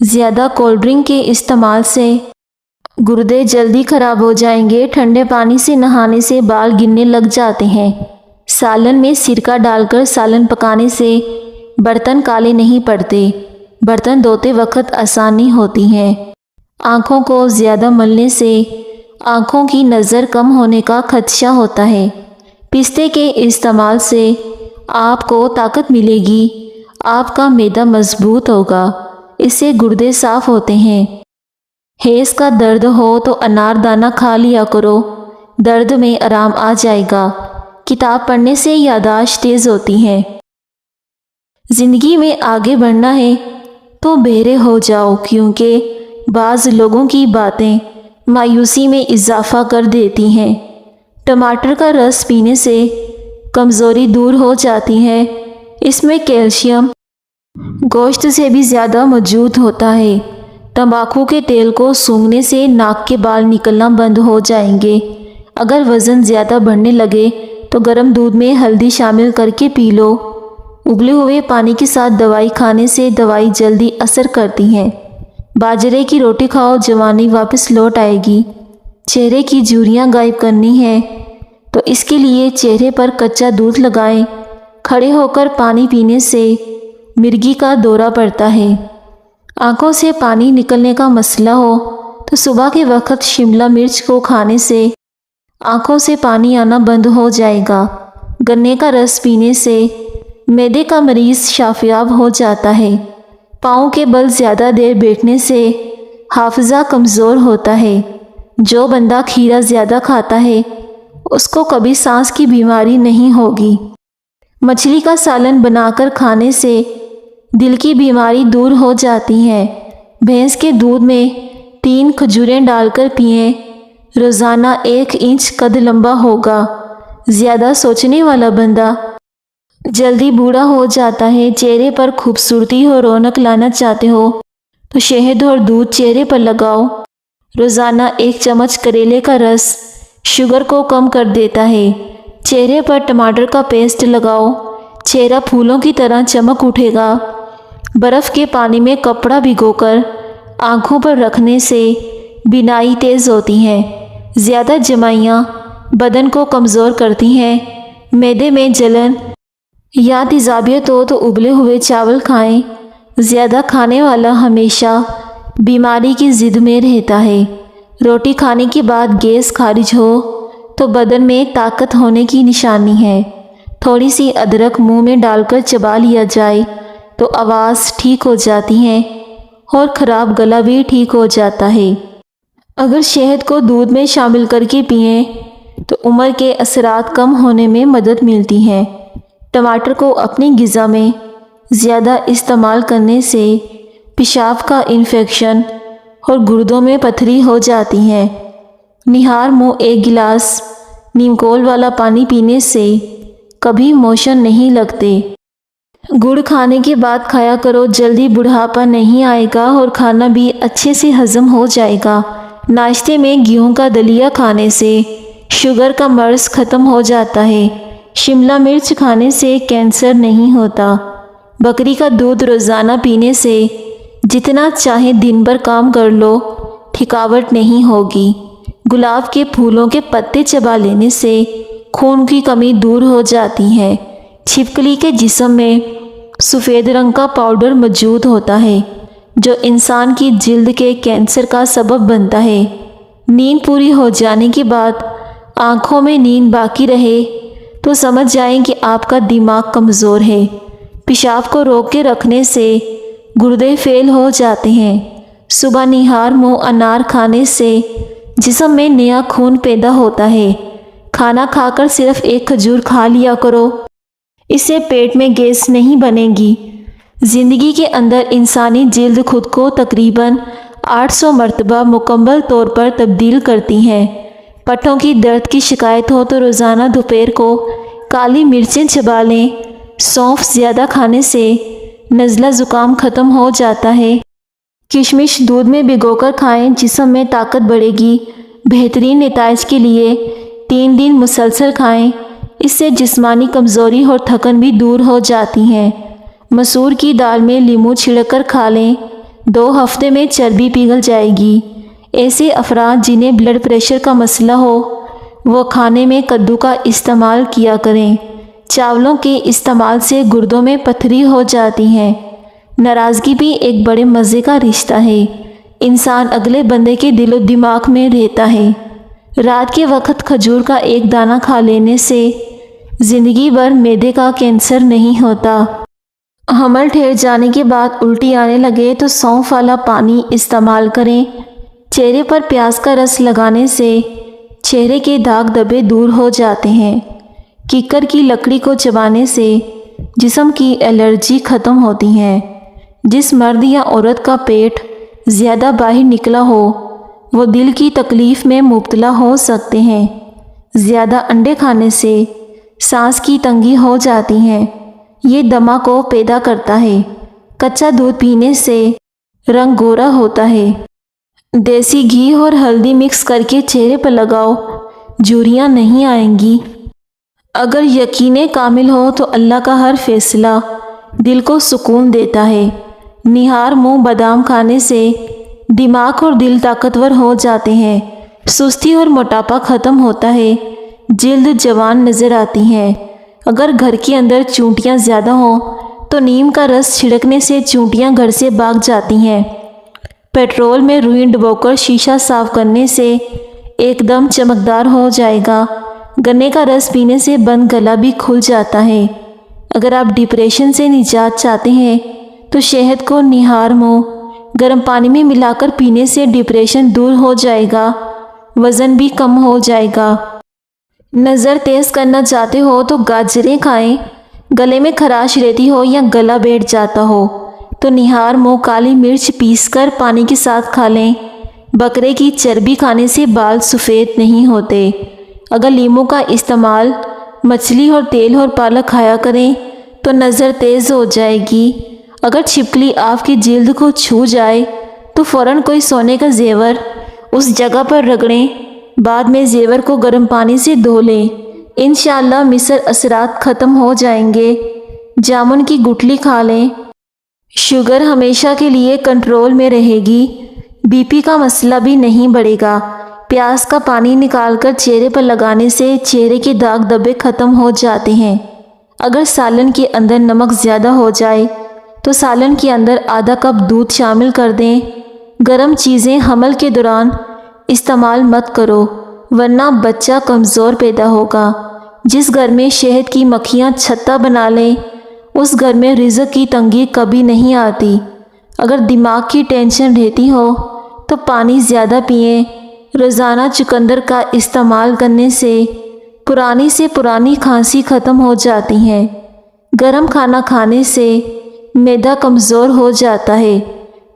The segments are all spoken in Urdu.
زیادہ کولڈ ڈرنک کے استعمال سے گردے جلدی خراب ہو جائیں گے۔ ٹھنڈے پانی سے نہانے سے بال گرنے لگ جاتے ہیں۔ سالن میں سرکہ ڈال کر سالن پکانے سے برتن کالے نہیں پڑتے۔ برتن دھوتے وقت آسانی ہوتی ہے۔ آنکھوں کو زیادہ ملنے سے آنکھوں کی نظر کم ہونے کا خدشہ ہوتا ہے۔ پستے کے استعمال سے آپ کو طاقت ملے گی۔ آپ کا معدہ مضبوط ہوگا۔ اس سے گردے صاف ہوتے ہیں۔ ہیض کا درد ہو تو انار دانہ کھا لیا کرو، درد میں آرام آ جائے گا۔ کتاب پڑھنے سے یادداشت تیز ہوتی ہے۔ زندگی میں آگے بڑھنا ہے تو بہرے ہو جاؤ، کیونکہ بعض لوگوں کی باتیں مایوسی میں اضافہ کر دیتی ہیں۔ ٹماٹر کا رس پینے سے کمزوری دور ہو جاتی ہے۔ اس میں کیلشیم گوشت سے بھی زیادہ موجود ہوتا ہے۔ تمباکو کے تیل کو سونگھنے سے ناک کے بال نکلنا بند ہو جائیں گے۔ اگر وزن زیادہ بڑھنے لگے تو گرم دودھ میں ہلدی شامل کر کے پی لو۔ ابلے ہوئے پانی کے ساتھ دوائی کھانے سے دوائی جلدی اثر کرتی ہے۔ باجرے کی روٹی کھاؤ، جوانی واپس لوٹ آئے گی۔ چہرے کی جھریاں غائب کرنی ہے تو اس کے لیے چہرے پر کچا دودھ لگائیں۔ کھڑے ہو کر پانی پینے سے مرگی کا دورہ پڑتا ہے۔ آنکھوں سے پانی نکلنے کا مسئلہ ہو تو صبح کے وقت شملہ مرچ کو کھانے سے آنکھوں سے پانی آنا بند ہو جائے گا۔ گنے کا رس پینے سے معدے کا مریض شفایاب ہو جاتا ہے۔ پاؤں کے بل زیادہ دیر بیٹھنے سے حافظہ کمزور ہوتا ہے۔ جو بندہ کھیرا زیادہ کھاتا ہے اس کو کبھی سانس کی بیماری نہیں ہوگی۔ مچھلی کا سالن بنا کر کھانے سے دل کی بیماری دور ہو جاتی ہے۔ بھینس کے دودھ میں 3 کھجوریں ڈال کر پئیں۔ روزانہ 1 انچ قد لمبا ہوگا۔ زیادہ سوچنے والا بندہ جلدی بوڑھا ہو جاتا ہے۔ چہرے پر خوبصورتی اور رونق لانا چاہتے ہو تو شہد اور دودھ چہرے پر لگاؤ۔ روزانہ 1 چمچ کریلے کا رس شوگر کو کم کر دیتا ہے۔ چہرے پر ٹماٹر کا پیسٹ لگاؤ، چہرہ پھولوں کی طرح چمک اٹھے گا۔ برف کے پانی میں کپڑا بھگو کر آنکھوں پر رکھنے سے بینائی تیز ہوتی ہے۔ زیادہ جمائیاں بدن کو کمزور کرتی ہیں۔ معدے میں جلن یا تیزابیت ہو تو ابلے ہوئے چاول کھائیں۔ زیادہ کھانے والا ہمیشہ بیماری کی زد میں رہتا ہے۔ روٹی کھانے کے بعد گیس خارج ہو تو بدن میں طاقت ہونے کی نشانی ہے۔ تھوڑی سی ادرک منہ میں ڈال کر چبا لیا جائے تو آواز ٹھیک ہو جاتی ہے اور خراب گلا بھی ٹھیک ہو جاتا ہے۔ اگر شہد کو دودھ میں شامل کر کے پئیں تو عمر کے اثرات کم ہونے میں مدد ملتی ہے۔ ٹماٹر کو اپنی غذا میں زیادہ استعمال کرنے سے پیشاب کا انفیکشن اور گردوں میں پتھری ہو جاتی ہے۔ نہار منہ 1 گلاس نیم کول والا پانی پینے سے کبھی موشن نہیں لگتے۔ گڑ کھانے کے بعد کھایا کرو، جلدی بڑھاپا نہیں آئے گا اور کھانا بھی اچھے سے ہضم ہو جائے گا۔ ناشتے میں گیہوں کا دلیا کھانے سے شوگر کا مرض ختم ہو جاتا ہے۔ شملہ مرچ کھانے سے کینسر نہیں ہوتا۔ بکری کا دودھ روزانہ پینے سے جتنا چاہے دن بھر کام کر لو، تھکاوٹ نہیں ہوگی۔ گلاب کے پھولوں کے پتے چبا لینے سے خون کی کمی دور ہو جاتی ہے۔ چھپکلی کے جسم میں سفید رنگ کا پاؤڈر موجود ہوتا ہے جو انسان کی جلد کے کینسر کا سبب بنتا ہے۔ نیند پوری ہو جانے کے بعد آنکھوں میں نیند باقی رہے تو سمجھ جائیں کہ آپ کا دماغ کمزور ہے۔ پیشاب کو روک کے رکھنے سے گردے فیل ہو جاتے ہیں۔ صبح نہار منہ انار کھانے سے جسم میں نیا خون پیدا ہوتا ہے۔ کھانا کھا کر صرف 1 کھجور کھا لیا کرو، اس سے پیٹ میں گیس نہیں بنے گی۔ زندگی کے اندر انسانی جلد خود کو تقریباً 800 مرتبہ مکمل طور پر تبدیل کرتی ہے۔ پٹھوں کی درد کی شکایت ہو تو روزانہ دوپہر کو کالی مرچیں چبا لیں۔ سونف زیادہ کھانے سے نزلہ زکام ختم ہو جاتا ہے۔ کشمش دودھ میں بھگو کر کھائیں، جسم میں طاقت بڑھے گی۔ بہترین نتائج کے لیے 3 دن مسلسل کھائیں، اس سے جسمانی کمزوری اور تھکن بھی دور ہو جاتی ہیں۔ مسور کی دال میں لیموں چھڑک کر کھا لیں، 2 ہفتے میں چربی پگھل جائے گی۔ ایسے افراد جنہیں بلڈ پریشر کا مسئلہ ہو وہ کھانے میں کدو کا استعمال کیا کریں۔ چاولوں کے استعمال سے گردوں میں پتھری ہو جاتی ہے۔ ناراضگی بھی ایک بڑے مزے کا رشتہ ہے۔ انسان اگلے بندے کے دل و دماغ میں رہتا ہے۔ رات کے وقت کھجور کا ایک دانہ کھا لینے سے زندگی بھر معدے کا کینسر نہیں ہوتا۔ حمل ٹھہر جانے کے بعد الٹی آنے لگے تو سونف والا پانی استعمال کریں۔ چہرے پر پیاز کا رس لگانے سے چہرے کے داغ دبے دور ہو جاتے ہیں۔ کیکر کی لکڑی کو چبانے سے جسم کی الرجی ختم ہوتی ہے۔ جس مرد یا عورت کا پیٹ زیادہ باہر نکلا ہو وہ دل کی تکلیف میں مبتلا ہو سکتے ہیں۔ زیادہ انڈے کھانے سے سانس کی تنگی ہو جاتی ہے، یہ دمہ کو پیدا کرتا ہے۔ کچا دودھ پینے سے رنگ گورا ہوتا ہے۔ دیسی گھی اور ہلدی مکس کر کے چہرے پر لگاؤ، جھریاں نہیں آئیں گی۔ اگر یقین کامل ہو تو اللہ کا ہر فیصلہ دل کو سکون دیتا ہے۔ نہار منہ بادام کھانے سے دماغ اور دل طاقتور ہو جاتے ہیں۔ سستی اور موٹاپا ختم ہوتا ہے، جلد جوان نظر آتی ہے۔ اگر گھر کے اندر چونٹیاں زیادہ ہوں تو نیم کا رس چھڑکنے سے چونٹیاں گھر سے بھاگ جاتی ہیں۔ پیٹرول میں روئی ڈبو کر شیشہ صاف کرنے سے ایک دم چمکدار ہو جائے گا۔ گنے کا رس پینے سے بند گلا بھی کھل جاتا ہے۔ اگر آپ ڈپریشن سے نجات چاہتے ہیں تو شہد کو نہار منہ گرم پانی میں ملا کر پینے سے ڈپریشن دور ہو جائے گا، وزن بھی کم ہو جائے گا۔ نظر تیز کرنا چاہتے ہو تو گاجریں کھائیں۔ گلے میں خراش رہتی ہو یا گلا بیٹھ جاتا ہو تو نہار منہ کالی مرچ پیس کر پانی کے ساتھ کھا لیں۔ بکرے کی چربی کھانے سے بال سفید نہیں ہوتے۔ اگر لیموں کا استعمال مچھلی اور تیل اور پالک کھایا کریں تو نظر تیز ہو جائے گی۔ اگر چھپکلی آپ کی جلد کو چھو جائے تو فوراً کوئی سونے کا زیور اس جگہ پر رگڑیں، بعد میں زیور کو گرم پانی سے دھو لیں، انشاءاللہ مصر اثرات ختم ہو جائیں گے۔ جامن کی گٹلی کھا لیں، شوگر ہمیشہ کے لیے کنٹرول میں رہے گی، بی پی کا مسئلہ بھی نہیں بڑھے گا۔ پیاز کا پانی نکال کر چہرے پر لگانے سے چہرے کے داغ دبے ختم ہو جاتے ہیں۔ اگر سالن کے اندر نمک زیادہ ہو جائے تو سالن کے اندر آدھا کپ دودھ شامل کر دیں۔ گرم چیزیں حمل کے دوران استعمال مت کرو ورنہ بچہ کمزور پیدا ہوگا۔ جس گھر میں شہد کی مکھیاں چھتہ بنا لیں اس گھر میں رزق کی تنگی کبھی نہیں آتی۔ اگر دماغ کی ٹینشن رہتی ہو تو پانی زیادہ پئیں۔ روزانہ چقندر کا استعمال کرنے سے پرانی سے پرانی کھانسی ختم ہو جاتی ہے۔ گرم کھانا کھانے سے معدہ کمزور ہو جاتا ہے۔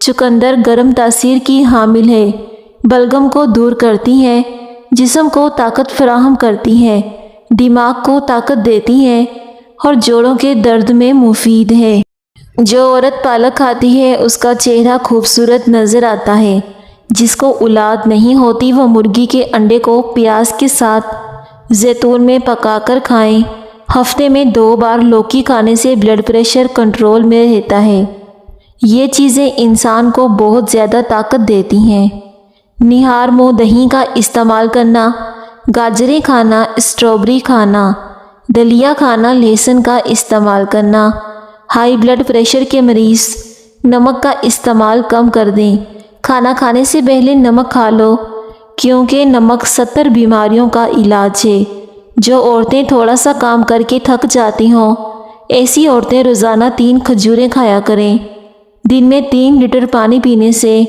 چقندر گرم تاثیر کی حامل ہے، بلغم کو دور کرتی ہے، جسم کو طاقت فراہم کرتی ہے، دماغ کو طاقت دیتی ہے اور جوڑوں کے درد میں مفید ہے۔ جو عورت پالک کھاتی ہے اس کا چہرہ خوبصورت نظر آتا ہے۔ جس کو اولاد نہیں ہوتی وہ مرغی کے انڈے کو پیاز کے ساتھ زیتون میں پکا کر کھائیں۔ ہفتے میں 2 بار لوکی کھانے سے بلڈ پریشر کنٹرول میں رہتا ہے۔ یہ چیزیں انسان کو بہت زیادہ طاقت دیتی ہیں۔ نہار منہ دہی کا استعمال کرنا، گاجریں کھانا، اسٹرابری کھانا، دلیا کھانا، لہسن کا استعمال کرنا۔ ہائی بلڈ پریشر کے مریض نمک کا استعمال کم کر دیں۔ کھانا کھانے سے پہلے نمک کھا لو کیونکہ نمک 70 بیماریوں کا علاج ہے۔ جو عورتیں تھوڑا سا کام کر کے تھک جاتی ہوں ایسی عورتیں روزانہ 3 کھجوریں کھایا کریں۔ دن میں 3 لیٹر پانی پینے سے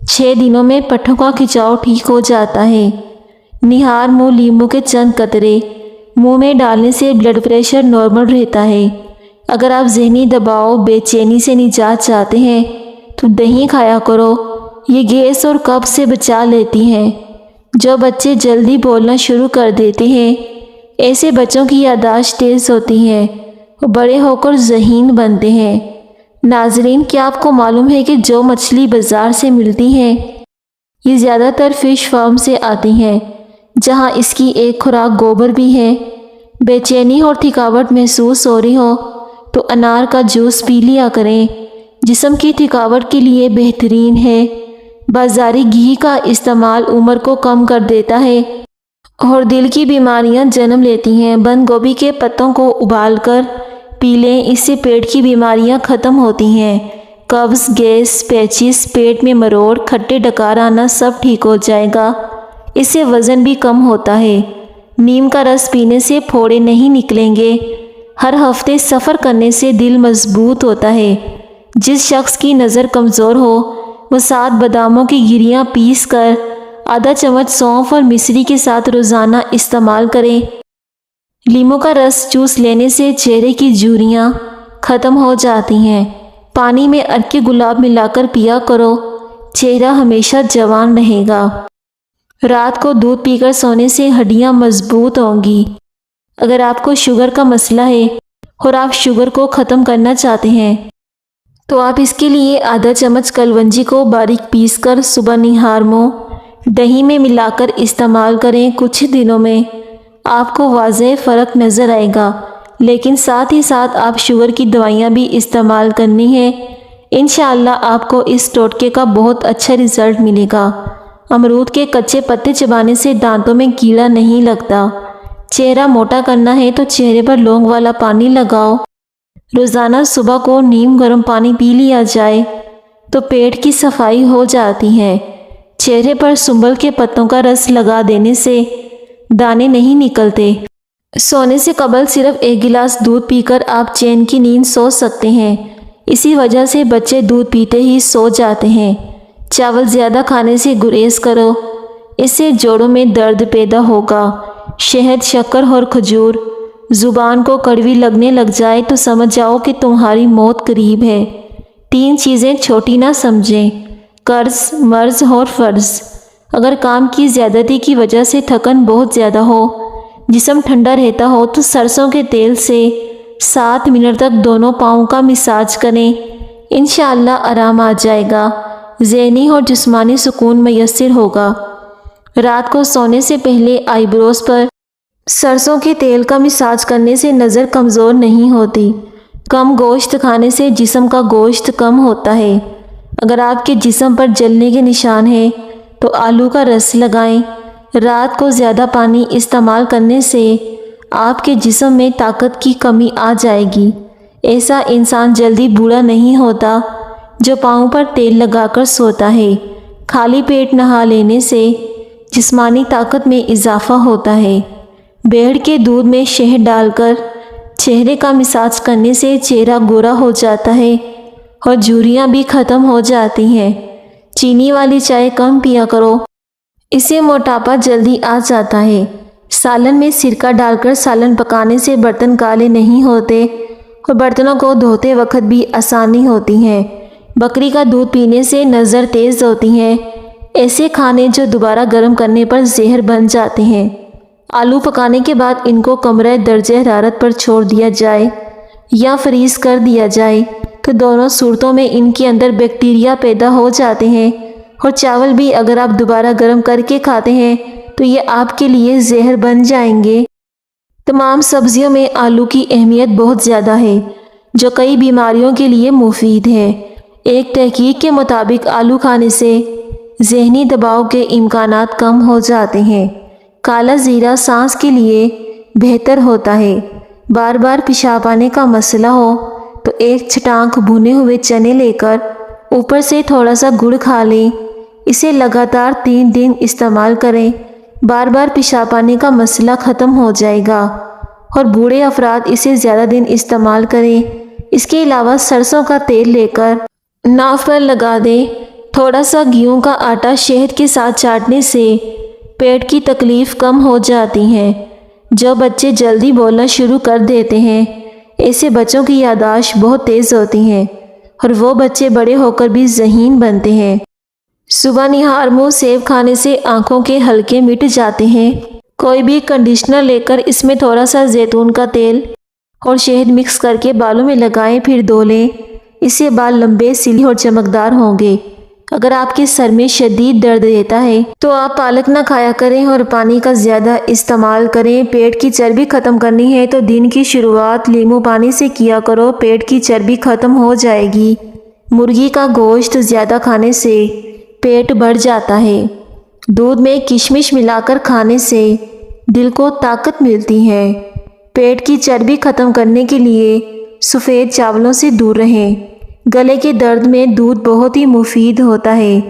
6 دنوں میں پٹھوں کا کھچاؤ ٹھیک ہو جاتا ہے۔ نہار منہ لیموں کے چند قطرے منہ میں ڈالنے سے بلڈ پریشر نارمل رہتا ہے۔ اگر آپ ذہنی دباؤ بے چینی سے نجات چاہتے ہیں تو دہی کھایا کرو، یہ گیس اور قبض سے بچا لیتی ہیں۔ جو بچے جلدی بولنا شروع کر دیتے ہیں ایسے بچوں کی یادداشت تیز ہوتی ہے، وہ بڑے ہو کر ذہین بنتے ہیں۔ ناظرین، کیا آپ کو معلوم ہے کہ جو مچھلی بازار سے ملتی ہیں یہ زیادہ تر فش فارم سے آتی ہیں جہاں اس کی ایک خوراک گوبر بھی ہے۔ بے چینی اور تھکاوٹ محسوس ہو رہی ہو تو انار کا جوس پی لیا کریں۔ جسم کی تھکاوٹ کے لیے بہترین ہے۔ بازاری گھی کا استعمال عمر کو کم کر دیتا ہے اور دل کی بیماریاں جنم لیتی ہیں۔ بند گوبھی کے پتوں کو ابال کر پی لیں، اس سے پیٹ کی بیماریاں ختم ہوتی ہیں۔ قبض، گیس، پیچس، پیٹ میں مروڑ، کھٹے ڈکار آنا سب ٹھیک ہو جائے گا۔ اس سے وزن بھی کم ہوتا ہے۔ نیم کا رس پینے سے پھوڑے نہیں نکلیں گے۔ ہر ہفتے سفر کرنے سے دل مضبوط ہوتا ہے۔ جس شخص کی نظر کمزور ہو وہ 7 باداموں کی گریاں پیس کر آدھا چمچ سونف اور مصری کے ساتھ روزانہ استعمال کریں۔ لیموں کا رس چوس لینے سے چہرے کی جھریاں ختم ہو جاتی ہیں۔ پانی میں عرق گلاب ملا کر پیا کرو، چہرہ ہمیشہ جوان رہے گا۔ رات کو دودھ پی کر سونے سے ہڈیاں مضبوط ہوں گی۔ اگر آپ کو شوگر کا مسئلہ ہے اور آپ شوگر کو ختم کرنا چاہتے ہیں تو آپ اس کے لیے آدھا چمچ کلونجی کو باریک پیس کر صبح نہار منہ دہی میں ملا کر استعمال کریں۔ کچھ دنوں میں آپ کو واضح فرق نظر آئے گا، لیکن ساتھ ہی ساتھ آپ شوگر کی دوائیاں بھی استعمال کرنی ہیں۔ انشاءاللہ آپ کو اس ٹوٹکے کا بہت اچھا رزلٹ ملے گا۔ امرود کے کچے پتے چبانے سے دانتوں میں کیڑا نہیں لگتا۔ چہرہ موٹا کرنا ہے تو چہرے پر لونگ والا پانی لگاؤ۔ روزانہ صبح کو نیم گرم پانی پی لیا جائے تو پیٹ کی صفائی ہو جاتی ہے۔ چہرے پر سنبل کے پتوں کا رس لگا دینے سے دانے نہیں نکلتے۔ سونے سے قبل صرف 1 گلاس دودھ پی کر آپ چین کی نیند سو سکتے ہیں۔ اسی وجہ سے بچے دودھ پیتے ہی سو جاتے ہیں۔ چاول زیادہ کھانے سے گریز کرو، اس سے جوڑوں میں درد پیدا ہوگا۔ شہد، شکر اور کھجور زبان کو کڑوی لگنے لگ جائے تو سمجھ جاؤ کہ تمہاری موت قریب ہے۔ 3 چیزیں چھوٹی نہ سمجھیں: قرض، مرض اور فرض۔ اگر کام کی زیادتی کی وجہ سے تھکن بہت زیادہ ہو، جسم ٹھنڈا رہتا ہو تو سرسوں کے تیل سے 7 منٹ تک دونوں پاؤں کا مساج کریں، انشاءاللہ آرام آ جائے گا۔ ذہنی اور جسمانی سکون میسر ہوگا۔ رات کو سونے سے پہلے آئی بروز پر سرسوں کے تیل کا مساج کرنے سے نظر کمزور نہیں ہوتی۔ کم گوشت کھانے سے جسم کا گوشت کم ہوتا ہے۔ اگر آپ کے جسم پر جلنے کے نشان ہیں تو آلو کا رس لگائیں۔ رات کو زیادہ پانی استعمال کرنے سے آپ کے جسم میں طاقت کی کمی آ جائے گی۔ ایسا انسان جلدی بوڑھا نہیں ہوتا جو پاؤں پر تیل لگا کر سوتا ہے۔ خالی پیٹ نہا لینے سے جسمانی طاقت میں اضافہ ہوتا ہے۔ بیڑ کے دودھ میں شہد ڈال کر چہرے کا مساج کرنے سے چہرہ گورا ہو جاتا ہے اور جھریاں بھی ختم ہو جاتی ہیں۔ چینی والی چائے کم پیا کرو، اس سے موٹاپا جلدی آ جاتا ہے۔ سالن میں سرکہ ڈال کر سالن پکانے سے برتن کالے نہیں ہوتے اور برتنوں کو دھوتے وقت بھی آسانی ہوتی ہے۔ بکری کا دودھ پینے سے نظر تیز ہوتی ہے۔ ایسے کھانے جو دوبارہ گرم کرنے پر زہر بن جاتے ہیں۔ آلو پکانے کے بعد ان کو کمرہ درجہ حرارت پر چھوڑ دیا جائے یا فریز کر دیا جائے تو دونوں صورتوں میں ان کے اندر بیکٹیریا پیدا ہو جاتے ہیں، اور چاول بھی اگر آپ دوبارہ گرم کر کے کھاتے ہیں تو یہ آپ کے لیے زہر بن جائیں گے۔ تمام سبزیوں میں آلو کی اہمیت بہت زیادہ ہے، جو کئی بیماریوں کے لیے مفید ہے۔ ایک تحقیق کے مطابق آلو کھانے سے ذہنی دباؤ کے امکانات کم ہو جاتے ہیں۔ کالا زیرہ سانس کے لیے بہتر ہوتا ہے۔ بار بار پیشاب آنے کا مسئلہ ہو تو 1 چھٹانک بھنے ہوئے چنے لے کر اوپر سے تھوڑا سا گڑ کھا لیں۔ اسے لگاتار 3 دن استعمال کریں، بار بار پیشاب آنے کا مسئلہ ختم ہو جائے گا، اور بوڑھے افراد اسے زیادہ دن استعمال کریں۔ اس کے علاوہ سرسوں کا تیل لے کر ناف پر لگا دیں۔ تھوڑا سا گیہوں کا آٹا شہد کے ساتھ چاٹنے سے پیٹ کی تکلیف کم ہو جاتی ہے۔ جو بچے جلدی بولنا شروع کر دیتے ہیں، ایسے بچوں کی یادداشت بہت تیز ہوتی ہے اور وہ بچے بڑے ہو کر بھی ذہین بنتے ہیں۔ صبح نہار منہ سیب کھانے سے آنکھوں کے حلقے مٹ جاتے ہیں۔ کوئی بھی کنڈیشنر لے کر اس میں تھوڑا سا زیتون کا تیل اور شہد مکس کر کے بالوں میں لگائیں، پھر دھو لیں۔ اس سے بال لمبے، سیلھی اور چمکدار ہوں گے۔ اگر آپ کے سر میں شدید درد رہتا ہے تو آپ پالک نہ کھایا کریں اور پانی کا زیادہ استعمال کریں۔ پیٹ کی چربی ختم کرنی ہے تو دن کی شروعات لیموں پانی سے کیا کرو، پیٹ کی چربی ختم ہو جائے گی۔ مرغی کا گوشت زیادہ کھانے سے پیٹ بڑھ جاتا ہے۔ دودھ میں کشمش ملا کر کھانے سے دل کو طاقت ملتی ہے۔ پیٹ کی چربی ختم کرنے کے لیے سفید چاولوں سے دور رہیں۔ گلے کے درد میں دودھ بہت ہی مفید ہوتا ہے،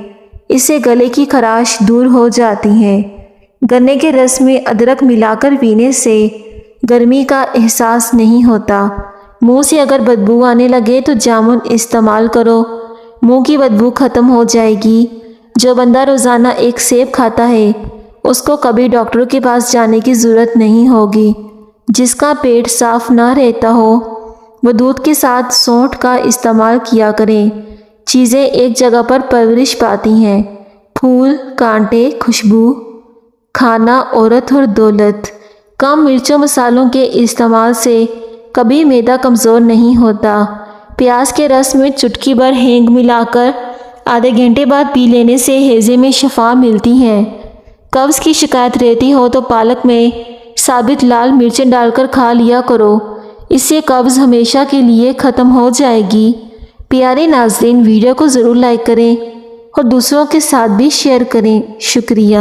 اس سے گلے کی خراش دور ہو جاتی ہے۔ گنے کے رس میں ادرک ملا کر پینے سے گرمی کا احساس نہیں ہوتا۔ منہ سے اگر بدبو آنے لگے تو جامن استعمال کرو، منہ کی بدبو ختم ہو جائے گی۔ جو بندہ روزانہ ایک سیب کھاتا ہے اس کو کبھی ڈاکٹر کے پاس جانے کی ضرورت نہیں ہوگی۔ جس کا پیٹ صاف نہ رہتا ہو وہ دودھ کے ساتھ سونٹھ کا استعمال کیا کریں۔ چیزیں ایک جگہ پر پرورش پاتی ہیں، پھول، کانٹے، خوشبو۔ کھانا عورت اور دولت۔ کم مرچوں مسالوں کے استعمال سے کبھی معدہ کمزور نہیں ہوتا۔ پیاز کے رس میں چٹکی بھر ہینگ ملا کر آدھے گھنٹے بعد پی لینے سے ہیضے میں شفا ملتی ہے۔ قبض کی شکایت رہتی ہو تو پالک میں ثابت لال مرچیں ڈال کر کھا لیا کرو، اس سے قبض ہمیشہ کے لیے ختم ہو جائے گی۔ پیارے ناظرین، ویڈیو کو ضرور لائک کریں اور دوسروں کے ساتھ بھی شیئر کریں۔ شکریہ۔